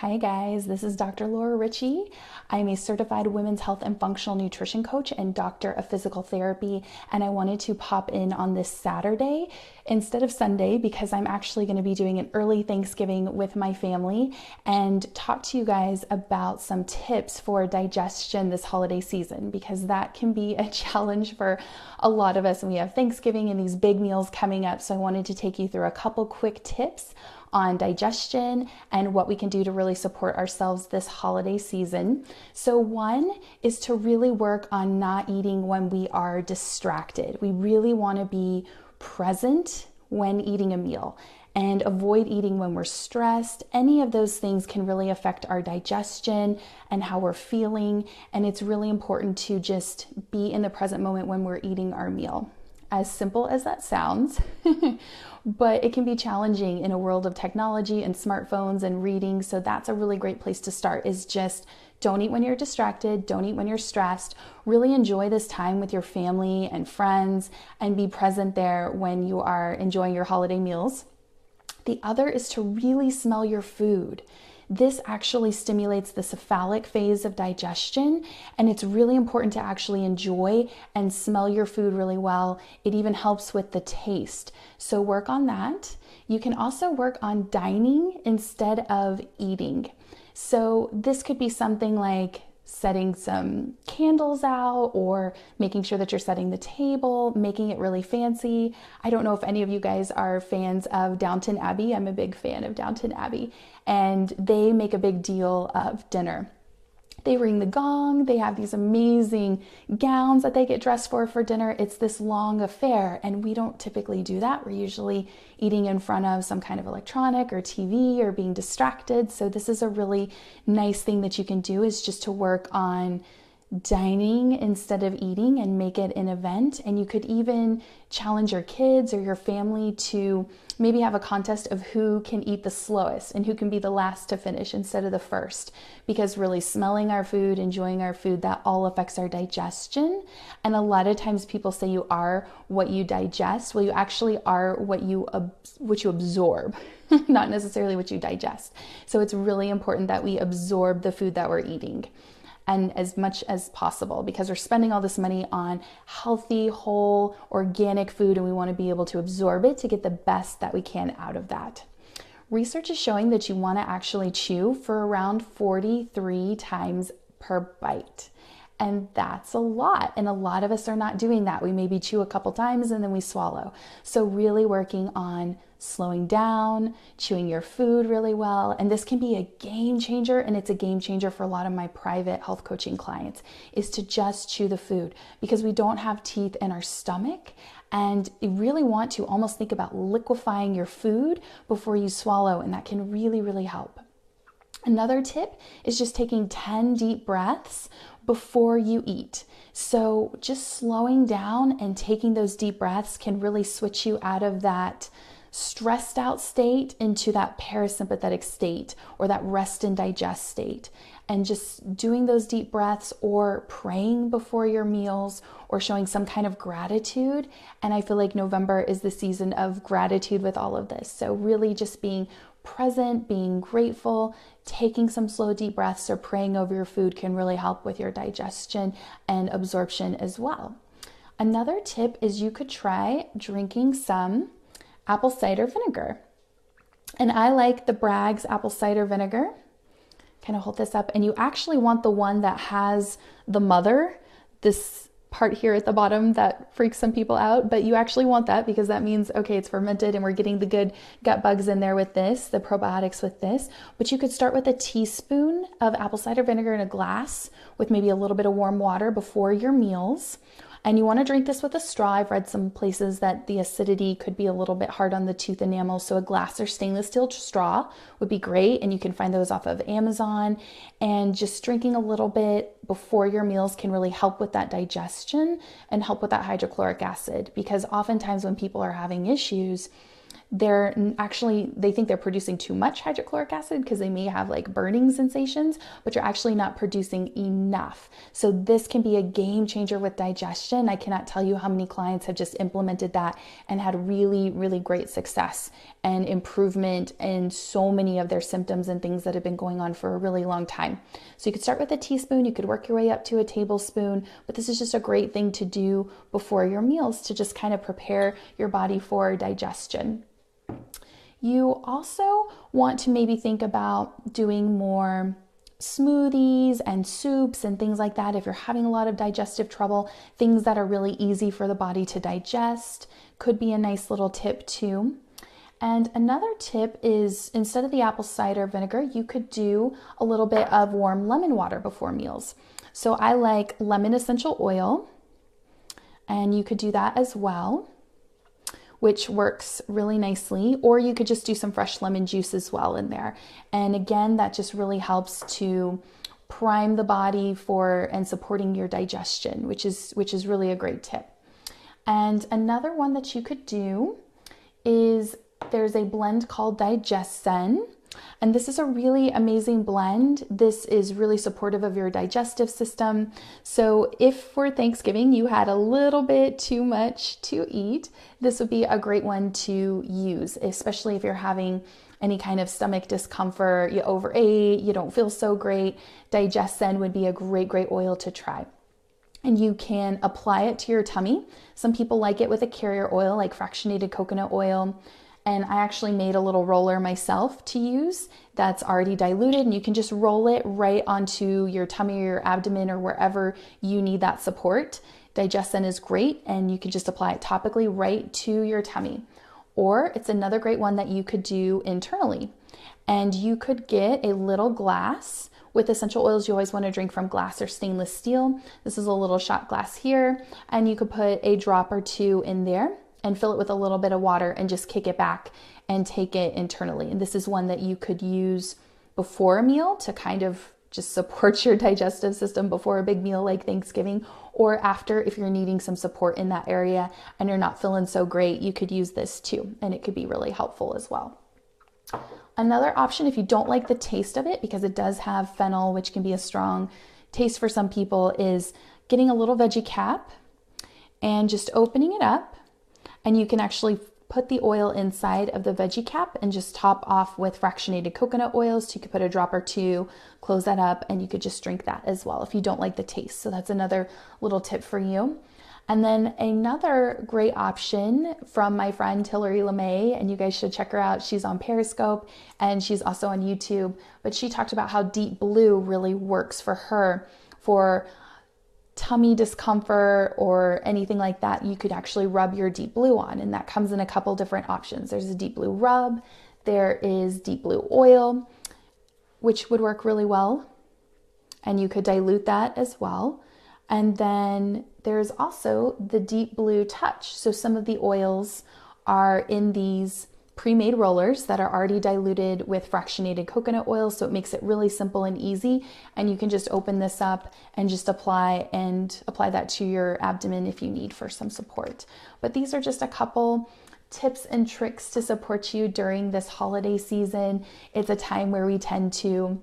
Hi guys, this is Dr. Laura Ritchie. I'm a certified women's health and functional nutrition coach and doctor of physical therapy, and I wanted to pop in on this Saturday instead of Sunday because I'm actually going to be doing an early Thanksgiving with my family and talk to you guys about some tips for digestion this holiday season, because that can be a challenge for a lot of us, and we have Thanksgiving and these big meals coming up. So I wanted to take you through a couple quick tips on digestion and what we can do to really support ourselves this holiday season. So one is to really work on not eating when we are distracted. We really want to be present when eating a meal and avoid eating when we're stressed. Any of those things can really affect our digestion and how we're feeling, and it's really important to just be in the present moment when we're eating our meal. As simple as that sounds, but it can be challenging in a world of technology and smartphones and reading. So that's a really great place to start, is just don't eat when you're distracted, don't eat when you're stressed. Really enjoy this time with your family and friends and be present there when you are enjoying your holiday meals. The other is to really smell your food. This actually stimulates the cephalic phase of digestion, and it's really important to actually enjoy and smell your food really well. It even helps with the taste. So work on that. You can also work on dining instead of eating. So this could be something like setting some candles out or making sure that you're setting the table, making it really fancy. I don't know if any of you guys are fans of Downton Abbey. I'm a big fan of Downton Abbey, and they make a big deal of dinner. They ring the gong, they have these amazing gowns that they get dressed for dinner. It's this long affair, and we don't typically do that. We're usually eating in front of some kind of electronic or TV or being distracted. So this is a really nice thing that you can do, is just to work on dining instead of eating and make it an event. And you could even challenge your kids or your family to maybe have a contest of who can eat the slowest and who can be the last to finish instead of the first, because really smelling our food, enjoying our food, that all affects our digestion. And a lot of times people say you are what you digest. Well, you actually are what you absorb, not necessarily what you digest. So it's really important that we absorb the food that we're eating, and as much as possible, because we're spending all this money on healthy, whole, organic food, and we want to be able to absorb it to get the best that we can out of that. Research is showing that you want to actually chew for around 43 times per bite. And that's a lot. And a lot of us are not doing that. We maybe chew a couple times and then we swallow. So really working on slowing down, chewing your food really well. And this can be a game changer. And it's a game changer for a lot of my private health coaching clients, is to just chew the food, because we don't have teeth in our stomach. And you really want to almost think about liquefying your food before you swallow. And that can really, really help. Another tip is just taking 10 deep breaths before you eat. So just slowing down and taking those deep breaths can really switch you out of that stressed out state into that parasympathetic state, or that rest and digest state. And just doing those deep breaths, or praying before your meals, or showing some kind of gratitude. And I feel like November is the season of gratitude with all of this. So really just being present, being grateful, taking some slow deep breaths, or praying over your food can really help with your digestion and absorption as well. Another tip is you could try drinking some apple cider vinegar. And I like the Bragg's apple cider vinegar. Kind of hold this up, and you actually want the one that has the mother, this part here at the bottom that freaks some people out, but you actually want that, because that means, okay, it's fermented and we're getting the good gut bugs in there with this, the probiotics with this. But you could start with a teaspoon of apple cider vinegar in a glass with maybe a little bit of warm water before your meals. And you want to drink this with a straw. I've read some places that the acidity could be a little bit hard on the tooth enamel, so a glass or stainless steel straw would be great, and you can find those off of Amazon. And just drinking a little bit before your meals can really help with that digestion and help with that hydrochloric acid, because oftentimes when people are having issues, they think they're producing too much hydrochloric acid because they may have like burning sensations, but you're actually not producing enough. So this can be a game changer with digestion. I cannot tell you how many clients have just implemented that and had really, really great success and improvement in so many of their symptoms and things that have been going on for a really long time. So you could start with a teaspoon, you could work your way up to a tablespoon, but this is just a great thing to do before your meals to just kind of prepare your body for digestion. You also want to maybe think about doing more smoothies and soups and things like that. If you're having a lot of digestive trouble, things that are really easy for the body to digest could be a nice little tip too. And another tip is, instead of the apple cider vinegar, you could do a little bit of warm lemon water before meals. So I like lemon essential oil, and you could do that as well, which works really nicely. Or you could just do some fresh lemon juice as well in there. And again, that just really helps to prime the body for and supporting your digestion, which is really a great tip. And another one that you could do is, there's a blend called Digestion, and this is a really amazing blend. This is really supportive of your digestive system. So if for Thanksgiving you had a little bit too much to eat, this would be a great one to use, especially if you're having any kind of stomach discomfort, you overate, you don't feel so great. Digestion would be a great oil to try. And you can apply it to your tummy. Some people like it with a carrier oil like fractionated coconut oil. And I actually made a little roller myself to use that's already diluted, and you can just roll it right onto your tummy or your abdomen or wherever you need that support. Digestion is great, and you can just apply it topically right to your tummy. Or it's another great one that you could do internally. And you could get a little glass. With essential oils, you always want to drink from glass or stainless steel. This is a little shot glass here, and you could put a drop or two in there and fill it with a little bit of water and just kick it back and take it internally. And this is one that you could use before a meal to kind of just support your digestive system before a big meal like Thanksgiving, or after if you're needing some support in that area and you're not feeling so great, you could use this too, and it could be really helpful as well. Another option, if you don't like the taste of it, because it does have fennel, which can be a strong taste for some people, is getting a little veggie cap and just opening it up. And you can actually put the oil inside of the veggie cap and just top off with fractionated coconut oils. So you could put a drop or two, close that up, and you could just drink that as well if you don't like the taste. So that's another little tip for you. And then another great option from my friend Hillary LeMay, and you guys should check her out. She's on Periscope and she's also on YouTube, but she talked about how Deep Blue really works for her for tummy discomfort or anything like that. You could actually rub your Deep Blue on, and that comes in a couple different options. There's a Deep Blue rub, there is Deep Blue oil, which would work really well, and you could dilute that as well. And then there's also the Deep Blue Touch. So some of the oils are in these pre-made rollers that are already diluted with fractionated coconut oil, so it makes it really simple and easy, and you can just open this up and just apply that to your abdomen if you need for some support. But these are just a couple tips and tricks to support you during this holiday season. It's a time where we tend to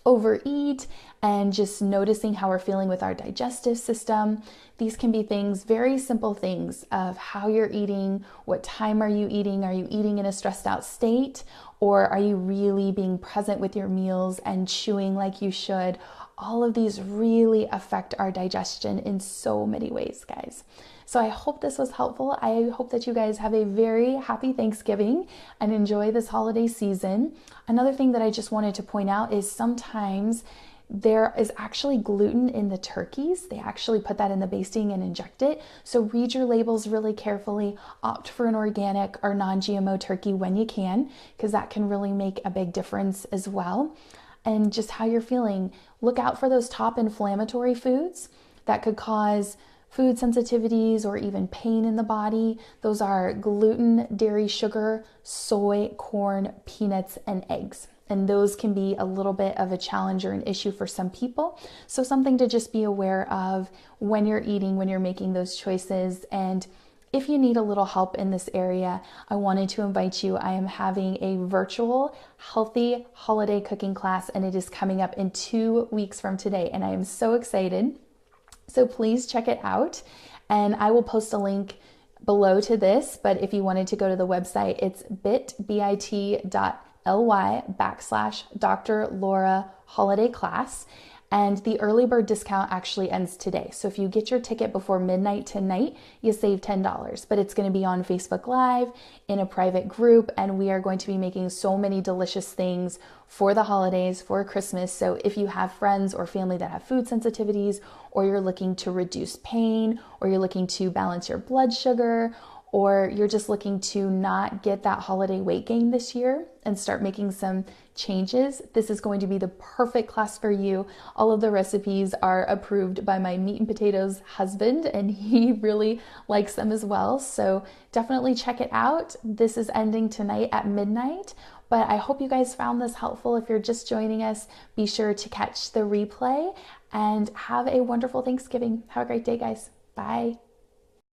overeat, and just noticing how we're feeling with our digestive system. These can be things, very simple things of how you're eating, what time are you eating in a stressed out state, or are you really being present with your meals and chewing like you should? All of these really affect our digestion in so many ways, guys. So I hope this was helpful. I hope that you guys have a very happy Thanksgiving and enjoy this holiday season. Another thing that I just wanted to point out is sometimes there is actually gluten in the turkeys. They actually put that in the basting and inject it. So read your labels really carefully. Opt for an organic or non-GMO turkey when you can, because that can really make a big difference as well. And just how you're feeling. Look out for those top inflammatory foods that could cause food sensitivities or even pain in the body. Those are gluten, dairy, sugar, soy, corn, peanuts, and eggs. And those can be a little bit of a challenge or an issue for some people. So something to just be aware of when you're eating, when you're making those choices. And if you need a little help in this area, I wanted to invite you. I am having a virtual healthy holiday cooking class, and it is coming up in 2 weeks from today, and I am so excited. So please check it out, and I will post a link below to this, but if you wanted to go to the website, it's bit.ly/Dr. Laura Holiday Class. And the early bird discount actually ends today. So if you get your ticket before midnight tonight, you save $10. But it's going to be on Facebook Live in a private group, and we are going to be making so many delicious things for the holidays, for Christmas. So if you have friends or family that have food sensitivities, or you're looking to reduce pain, or you're looking to balance your blood sugar, or you're just looking to not get that holiday weight gain this year and start making some changes, this is going to be the perfect class for you. All of the recipes are approved by my meat and potatoes husband, and he really likes them as well. So definitely check it out. This is ending tonight at midnight, but I hope you guys found this helpful. If you're just joining us, be sure to catch the replay, and have a wonderful Thanksgiving. Have a great day, guys. Bye.